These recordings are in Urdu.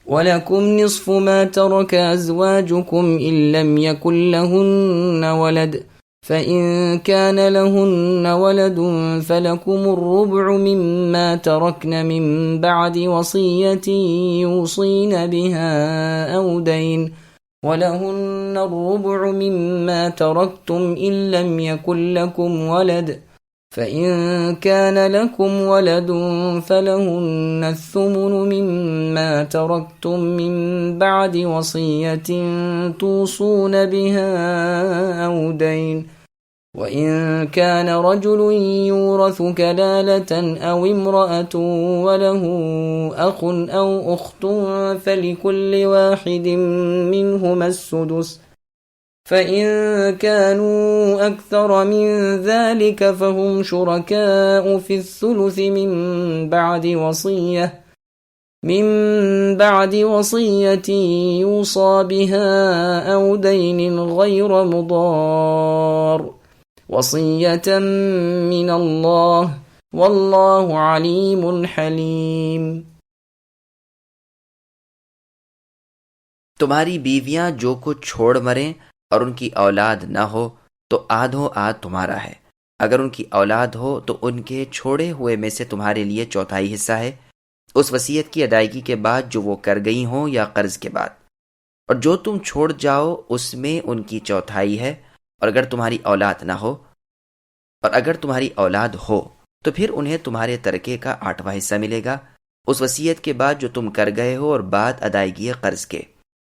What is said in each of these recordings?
وَلَكُمْ نِصْفُ مَا تَرَكَ أَزْوَاجُكُمْ إِن لَّمْ يَكُن لَّهُنَّ وَلَدٌ فَإِن كَانَ لَهُنَّ وَلَدٌ فَلَكُمُ الرُّبُعُ مِمَّا تَرَكْنَ مِن بَعْدِ وَصِيَّةٍ يُوصِينَ بِهَا أَوْ دَيْنٍ وَلَهُنَّ الرُّبُعُ مِمَّا تَرَكْتُمْ إِن لَّمْ يَكُن لَّكُمْ وَلَدٌ فَإِن كَانَ لَكُمْ وَلَدٌ فَلَهُنَّ الثُّمُنُ مِمَّا تَرَكْتُم مِّن بَعْدِ وَصِيَّةٍ تُوصُونَ بِهَا أَوْ دَيْنٍ وَإِن كَانَ رَجُلٌ يُورَثُ كَلَالَةً أَوْ امْرَأَةٌ وَلَهُ أَخٌ أَوْ أُخْتٌ فَلِكُلِّ وَاحِدٍ مِّنْهُمَا السُّدُسُ فَإِن كَانُوا أَكْثَرَ مِن ذَلِكَ فَهُمْ شُرَكَاءُ فِي الثُّلُثِ مِن بَعْدِ وَصِيَّةٍ يُوصَىٰ بِهَا أَوْ دَيْنٍ غَيْرَ مُضَارٍّ وَصِيَّةً مِّنَ اللَّهِ وَاللَّهُ عَلِيمٌ حَلِيمٌ۔ تمہاری بیویاں جو کچھ چھوڑ مریں اور ان کی اولاد نہ ہو تو آدھو آدھ تمہارا ہے۔ اگر ان کی اولاد ہو تو ان کے چھوڑے ہوئے میں سے تمہارے لیے چوتھائی حصہ ہے، اس وصیت کی ادائیگی کے بعد جو وہ کر گئی ہوں یا قرض کے بعد، اور جو تم چھوڑ جاؤ اس میں ان کی چوتھائی ہے۔ اور اگر تمہاری اولاد ہو تو پھر انہیں تمہارے ترکے کا 8واں حصہ ملے گا، اس وصیت کے بعد جو تم کر گئے ہو اور بعد ادائیگی قرض کے۔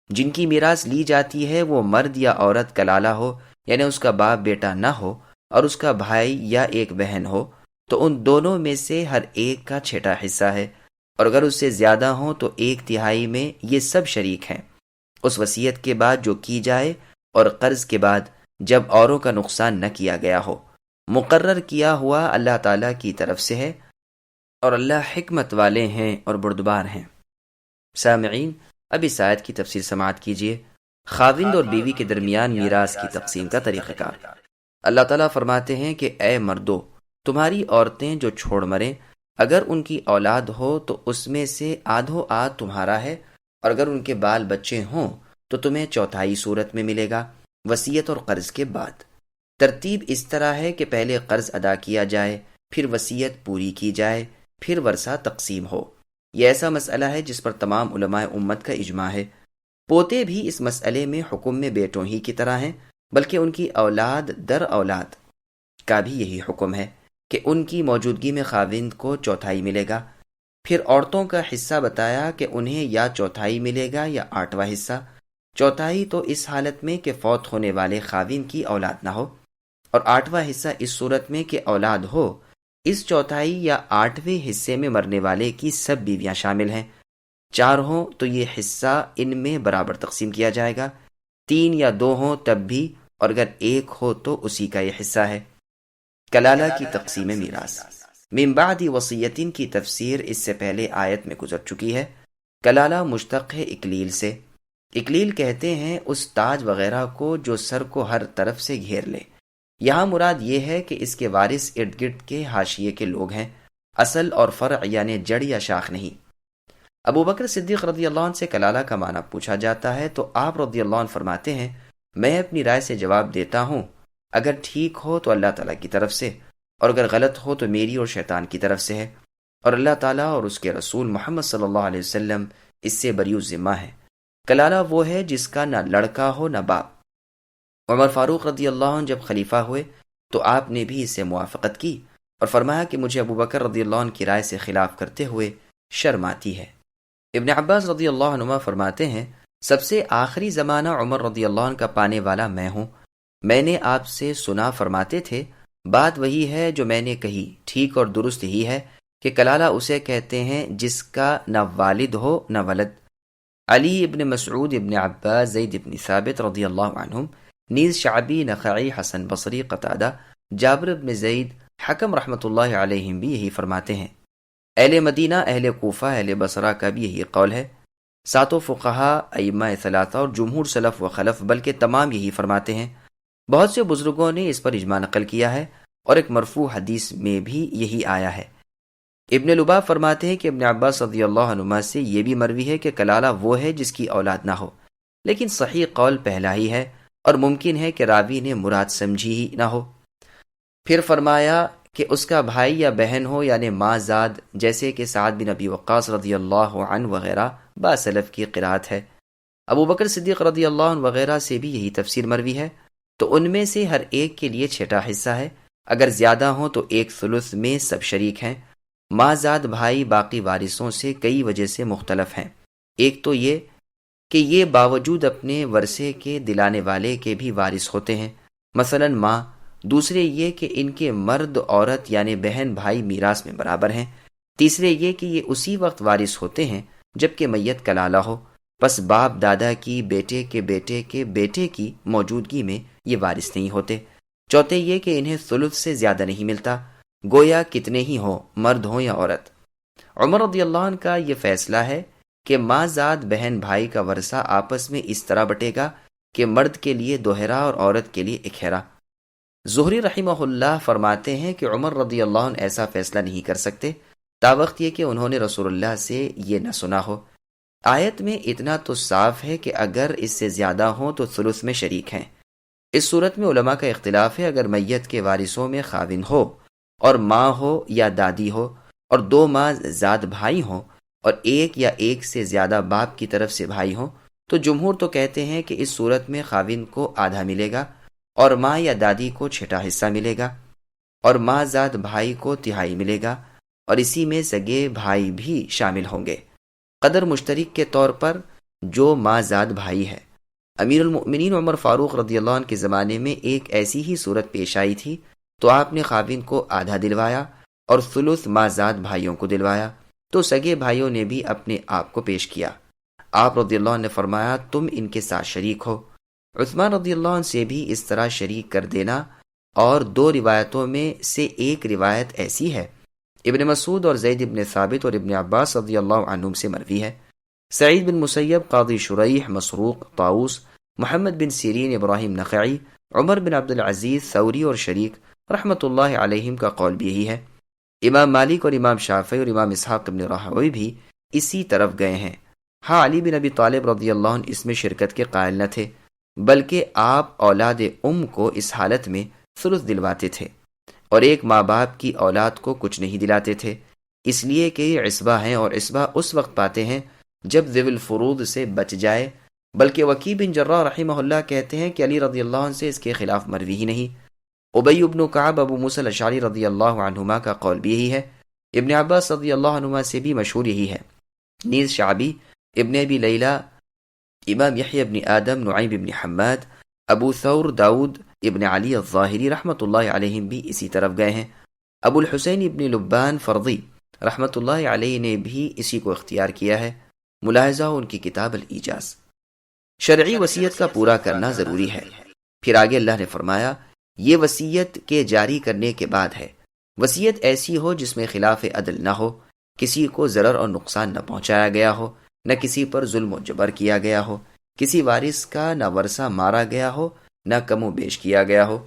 جن کی میراث لی جاتی ہے وہ مرد یا عورت کلالہ ہو، یعنی اس کا باپ بیٹا نہ ہو اور اس کا بھائی یا ایک بہن ہو، تو ان دونوں میں سے ہر ایک کا 6واں حصہ ہے، اور اگر اس سے زیادہ ہوں تو 1/3 میں یہ سب شریک ہیں۔ اس وصیت کے بعد جو کی جائے اور قرض کے بعد جب اوروں کا نقصان نہ کیا گیا ہو، مقرر کیا ہوا اللہ تعالیٰ کی طرف سے ہے، اور اللہ حکمت والے ہیں اور بردبار ہیں۔ سامعین، اب اس آیت کی تفسیر سماعت کیجیے۔ خاوند اور بیوی کے درمیان میراث کی تقسیم کا طریقہ کار۔ اللہ تعالیٰ فرماتے ہیں کہ اے مردو، تمہاری عورتیں جو چھوڑ مریں، اگر ان کی اولاد ہو تو اس میں سے آدھو آدھ تمہارا ہے، اور اگر ان کے بال بچے ہوں تو تمہیں چوتھائی صورت میں ملے گا، وصیت اور قرض کے بعد۔ ترتیب اس طرح ہے کہ پہلے قرض ادا کیا جائے، پھر وصیت پوری کی جائے، پھر ورثہ تقسیم ہو۔ یہ ایسا مسئلہ ہے جس پر تمام علماء امت کا اجماع ہے۔ پوتے بھی اس مسئلے میں حکم میں بیٹوں ہی کی طرح ہیں، بلکہ ان کی اولاد در اولاد کا بھی یہی حکم ہے کہ ان کی موجودگی میں خاوند کو چوتھائی ملے گا۔ پھر عورتوں کا حصہ بتایا کہ انہیں یا چوتھائی ملے گا یا 8واں حصہ۔ چوتھائی تو اس حالت میں کہ فوت ہونے والے خاوند کی اولاد نہ ہو، اور 8واں حصہ اس صورت میں کہ اولاد ہو۔ اس چوتھائی یا 8ویں حصے میں مرنے والے کی سب بیویاں شامل ہیں۔ 4 ہوں تو یہ حصہ ان میں برابر تقسیم کیا جائے گا، 3 یا 2 ہوں تب بھی، اور اگر 1 ہو تو اسی کا یہ حصہ ہے۔ کلالہ کی تقسیم میراث۔ من بعد وصیتین کی تفسیر اس سے پہلے آیت میں گزر چکی ہے۔ کلالہ مشتق ہے اکلیل سے۔ اکلیل کہتے ہیں اس تاج وغیرہ کو جو سر کو ہر طرف سے گھیر لے۔ یہاں مراد یہ ہے کہ اس کے وارث ارد گرد کے حاشیے کے لوگ ہیں، اصل اور فرع یعنی جڑ یا شاخ نہیں۔ ابو بکر صدیق رضی اللہ عنہ سے کلالہ کا معنی پوچھا جاتا ہے تو آپ رضی اللہ عنہ فرماتے ہیں، میں اپنی رائے سے جواب دیتا ہوں، اگر ٹھیک ہو تو اللہ تعالیٰ کی طرف سے، اور اگر غلط ہو تو میری اور شیطان کی طرف سے ہے، اور اللہ تعالیٰ اور اس کے رسول محمد صلی اللہ علیہ وسلم اس سے بری الذمہ ہے۔ کلالہ وہ ہے جس کا نہ لڑکا ہو نہ باپ۔ عمر فاروق رضی اللہ عنہ جب خلیفہ ہوئے تو آپ نے بھی اس سے موافقت کی اور فرمایا کہ مجھے ابو بکر رضی اللہ عنہ کی رائے سے خلاف کرتے ہوئے شرم آتی ہے۔ ابن عباس رضی اللہ عنہما فرماتے ہیں، سب سے آخری زمانہ عمر رضی اللہ عنہ کا پانے والا میں ہوں۔ میں نے آپ سے سنا فرماتے تھے، بات وہی ہے جو میں نے کہی، ٹھیک اور درست ہی ہے کہ کلالہ اسے کہتے ہیں جس کا نہ والد ہو نہ ولد۔ علی ابن مسعود، ابن عباس، زید ابن ثابت رضی اللہ عنہم، نیز شعبی، نخعی، حسن بصری، قتادہ، جابر ابن زید، حکم رحمۃ اللہ علیہم بھی یہی فرماتے ہیں۔ اہل مدینہ، اہل کوفہ، اہل بصرہ کا بھی یہی قول ہے۔ 7 فقہا، ائمہ ثلاثہ اور جمہور سلف و خلف بلکہ تمام یہی فرماتے ہیں۔ بہت سے بزرگوں نے اس پر اجماع نقل کیا ہے، اور ایک مرفوع حدیث میں بھی یہی آیا ہے۔ ابن لباب فرماتے ہیں کہ ابن عباس رضی اللہ عنہما سے یہ بھی مروی ہے کہ کلالہ وہ ہے جس کی اولاد نہ ہو، لیکن صحیح قول پہلا ہی ہے، اور ممکن ہے کہ راوی نے مراد سمجھی ہی نہ ہو۔ پھر فرمایا کہ اس کا بھائی یا بہن ہو، یعنی ماں زاد، جیسے کہ سعد بن ابی وقاص رضی اللہ عنہ وغیرہ با سلف کی قرات ہے۔ ابو بکر صدیق رضی اللہ عنہ وغیرہ سے بھی یہی تفسیر مروی ہے، تو ان میں سے ہر ایک کے لیے چھٹا حصہ ہے، اگر زیادہ ہوں تو ایک ثلث میں سب شریک ہیں۔ ماں زاد بھائی باقی وارثوں سے کئی وجہ سے مختلف ہیں، ایک تو یہ کہ یہ باوجود اپنے ورثے کے دلانے والے کے بھی وارث ہوتے ہیں، مثلا ماں، دوسرے یہ کہ ان کے مرد عورت یعنی بہن بھائی میراث میں برابر ہیں، تیسرے یہ کہ یہ اسی وقت وارث ہوتے ہیں جب کہ میت کلالہ ہو، پس باپ دادا کی بیٹے کے بیٹے کے بیٹے کی موجودگی میں یہ وارث نہیں ہوتے، چوتھے یہ کہ انہیں ثلث سے زیادہ نہیں ملتا، گویا کتنے ہی ہوں، مرد ہوں یا عورت۔ عمر رضی اللہ عنہ کا یہ فیصلہ ہے کہ ماں زاد بہن بھائی کا ورثہ آپس میں اس طرح بٹے گا کہ مرد کے لیے دوہرا اور عورت کے لیے اکہرا۔ زہری رحمہ اللہ فرماتے ہیں کہ عمر رضی اللہ عنہ ایسا فیصلہ نہیں کر سکتے تاوقت یہ کہ انہوں نے رسول اللہ سے یہ نہ سنا ہو۔ آیت میں اتنا تو صاف ہے کہ اگر اس سے زیادہ ہوں تو ثلث میں شریک ہیں۔ اس صورت میں علماء کا اختلاف ہے، اگر میت کے وارثوں میں خاوند ہو اور ماں ہو یا دادی ہو اور دو ماں زاد بھائی ہوں اور ایک یا ایک سے زیادہ باپ کی طرف سے بھائی ہوں، تو جمہور تو کہتے ہیں کہ اس صورت میں خاوند کو آدھا ملے گا اور ماں یا دادی کو چھٹا حصہ ملے گا، اور ماں زاد بھائی کو تہائی ملے گا، اور اسی میں سگے بھائی بھی شامل ہوں گے قدر مشترک کے طور پر جو ماں زاد بھائی ہے۔ امیر المؤمنین عمر فاروق رضی اللہ عنہ کے زمانے میں ایک ایسی ہی صورت پیش آئی تھی، تو آپ نے خاوند کو آدھا دلوایا اور ثلث ماں زاد بھائیوں کو دلوایا، تو سگے بھائیوں نے بھی اپنے آپ کو پیش کیا۔ آپ رضی اللہ عنہ نے فرمایا تم ان کے ساتھ شریک ہو۔ عثمان رضی اللہ عنہ سے بھی اس طرح شریک کر دینا، اور دو روایتوں میں سے ایک روایت ایسی ہے، ابن مسعود اور زید بن ثابت اور ابن عباس رضی اللہ عنہم سے مروی ہے۔ سعید بن مسیب، قاضی شریح، مسروق، طاؤس، محمد بن سیرین، ابراہیم نخعی، عمر بن عبد العزیز، ثوری اور شریک رحمۃ اللہ علیہم کا قول بھی یہی ہے۔ امام مالک اور امام شافعی اور امام اسحاق بن راہوی بھی اسی طرف گئے ہیں۔ ہاں، علی بن ابی طالب رضی اللہ عنہ اس میں شرکت کے قائل نہ تھے، بلکہ آپ اولاد کو اس حالت میں ثلث دلواتے تھے، اور ایک ماں باپ کی اولاد کو کچھ نہیں دلاتے تھے، اس لیے کہ یہ عصبہ ہیں، اور عصبہ اس وقت پاتے ہیں جب ذوی الفروض سے بچ جائے، بلکہ وکیع بن جراح رحمہ اللہ کہتے ہیں کہ علی رضی اللہ عنہ سے اس کے خلاف مروی ہی نہیں۔ ابی بن کعب، ابو موسیٰ الاشعری رضی اللہ عنہما کا قول بھی یہی ہے، ابن عباس رضی اللہ عنہما سے بھی مشہور یہی ہے، نیز شعبی، ابن ابی لیلہ، امام یحییٰ ابن آدم، نعیم ابن حماد، ابو ثور، داؤد ابن علی الظاہری رحمۃ اللہ علیہم بھی اسی طرف گئے ہیں۔ ابو الحسین ابن لبان فرضی رحمۃ اللہ علیہ نے بھی اسی کو اختیار کیا ہے، ملاحظہ ان کی کتاب الایجاز۔ شرعی وصیت کا پورا کرنا ضروری ہے۔ پھر آگے اللہ نے فرمایا یہ وصیت کے جاری کرنے کے بعد ہے، وصیت ایسی ہو جس میں خلاف عدل نہ ہو، کسی کو ضرر اور نقصان نہ پہنچایا گیا ہو، نہ کسی پر ظلم و جبر کیا گیا ہو، کسی وارث کا نہ ورثہ مارا گیا ہو، نہ کم و بیش کیا گیا ہو۔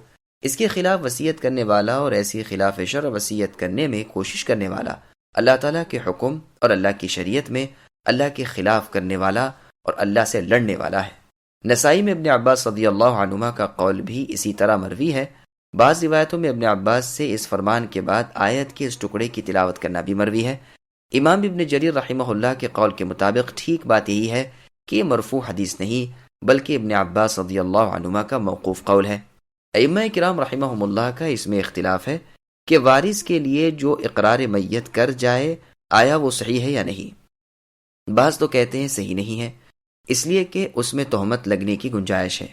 اس کے خلاف وصیت کرنے والا اور ایسی خلاف شرع وصیت کرنے میں کوشش کرنے والا اللہ تعالیٰ کے حکم اور اللہ کی شریعت میں اللہ کے خلاف کرنے والا اور اللہ سے لڑنے والا ہے۔ نسائی میں ابن عباس رضی اللہ عنہما کا قول بھی اسی طرح مروی ہے۔ بعض روایتوں میں ابن عباس سے اس فرمان کے بعد آیت کے اس ٹکڑے کی تلاوت کرنا بھی مروی ہے۔ امام ابن جریر رحمہ اللہ کے قول کے مطابق ٹھیک بات یہی ہے کہ یہ مرفوع حدیث نہیں بلکہ ابن عباس رضی اللہ عنہما کا موقوف قول ہے۔ ائمہ کرام رحمہم اللہ کا اس میں اختلاف ہے کہ وارث کے لیے جو اقرار میت کر جائے آیا وہ صحیح ہے یا نہیں۔ بعض تو کہتے ہیں صحیح نہیں ہے، اس لیے کہ اس میں تہمت لگنے کی گنجائش ہے۔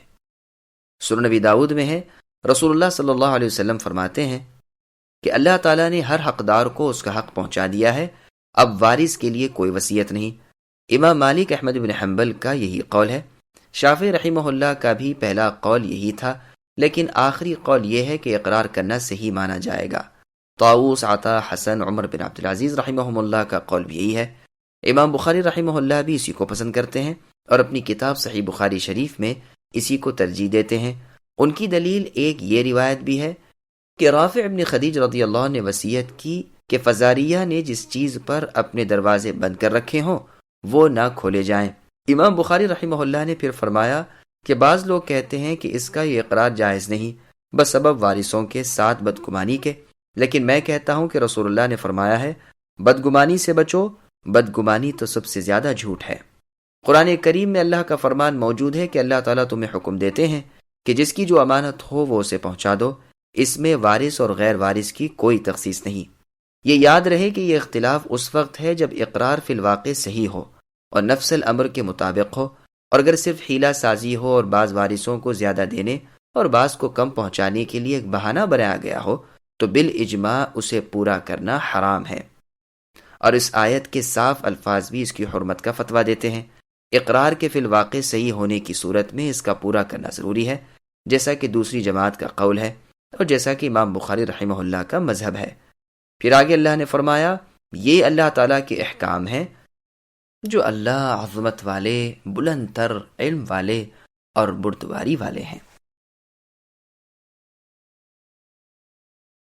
سنن نبی داؤد میں ہے، رسول اللہ صلی اللہ علیہ وسلم فرماتے ہیں کہ اللہ تعالیٰ نے ہر حقدار کو اس کا حق پہنچا دیا ہے، اب وارث کے لیے کوئی وصیت نہیں۔ امام مالک، احمد بن حنبل کا یہی قول ہے۔ شافعی رحمہ اللہ کا بھی پہلا قول یہی تھا، لیکن آخری قول یہ ہے کہ اقرار کرنا صحیح مانا جائے گا۔ طاؤس، عطا، حسن، عمر بن عبد العزیز رحمہ اللہ کا قول بھی یہی ہے۔ امام بخاری رحمہ اللہ بھی اسی کو پسند کرتے ہیں اور اپنی کتاب صحیح بخاری شریف میں اسی کو ترجیح دیتے ہیں۔ ان کی دلیل ایک یہ روایت بھی ہے کہ رافع بن خدیج رضی اللہ عنہ نے وصیت کی کہ فزاریہ نے جس چیز پر اپنے دروازے بند کر رکھے ہوں وہ نہ کھولے جائیں۔ امام بخاری رحمہ اللہ نے پھر فرمایا کہ بعض لوگ کہتے ہیں کہ اس کا یہ اقرار جائز نہیں بسبب وارثوں کے ساتھ بدگمانی کے، لیکن میں کہتا ہوں کہ رسول اللہ نے فرمایا ہے بدگمانی سے بچو، بدگمانی تو سب سے زیادہ جھوٹ ہے۔ قرآن کریم میں اللہ کا فرمان موجود ہے کہ اللہ تعالیٰ تمہیں حکم دیتے ہیں کہ جس کی جو امانت ہو وہ اسے پہنچا دو، اس میں وارث اور غیر وارث کی کوئی تخصیص نہیں۔ یہ یاد رہے کہ یہ اختلاف اس وقت ہے جب اقرار فی الواقع صحیح ہو اور نفس الامر کے مطابق ہو، اور اگر صرف حیلہ سازی ہو اور بعض وارثوں کو زیادہ دینے اور بعض کو کم پہنچانے کے لیے ایک بہانہ بنایا گیا ہو تو بالاجماع اسے پورا کرنا حرام ہے۔ اور اس آیت کے صاف الفاظ بھی اس کی حرمت کا فتویٰ دیتے ہیں۔ اقرار کے فی الواقع صحیح ہونے کی صورت میں اس کا پورا کرنا ضروری ہے، جیسا کہ دوسری جماعت کا قول ہے اور جیسا کہ امام بخاری رحمہ اللہ کا مذہب ہے۔ پھر آگے اللہ نے فرمایا یہ اللہ تعالیٰ کے احکام ہیں جو اللہ عظمت والے، بلند تر علم والے اور بردباری والے ہیں۔